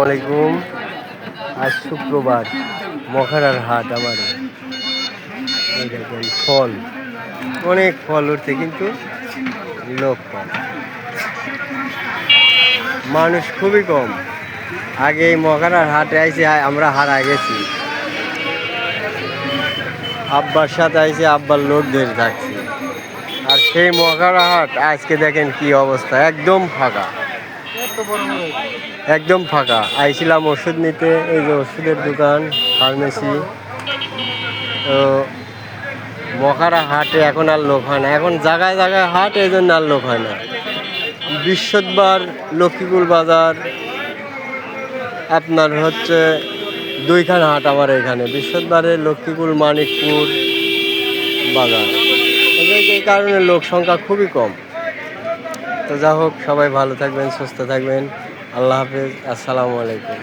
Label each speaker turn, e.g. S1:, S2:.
S1: আলাইকুম। আজ শুক্রবার, মখারার হাট। আমার এই দেখেন ফল, অনেক ফল উঠছে কিন্তু লোক কম, মানুষ খুবই কম। আগে এই মখারার হাটে আইসি আমরা হারা গেছি, আব্বার সাথে আইসি, আব্বার লোকদের থাকছি। আর সেই মখারা হাট আজকে দেখেন কি অবস্থা, একদম ফাঁকা, একদম ফাঁকা। আইছিলাম ওষুধ নিতে, এই যে ওষুধের দোকান, ফার্মেসি। তো মখারা হাটে এখন আর লোক হয় না, এখন জায়গায় জায়গায় হাট, এই জন্য আর লোক হয় না। বৃহস্পতিবার লক্ষ্মীপুর বাজার, আপনার হচ্ছে দুইখান হাট আমার এখানে, বৃহস্পতিবারে লক্ষ্মীপুর মানিকপুর বাজার। এই কারণে লোক সংখ্যা খুবই কম। তো যা হোক, সবাই ভালো থাকবেন, সুস্থ থাকবেন। আল্লাহ হাফেজ, আসসালামু আলাইকুম।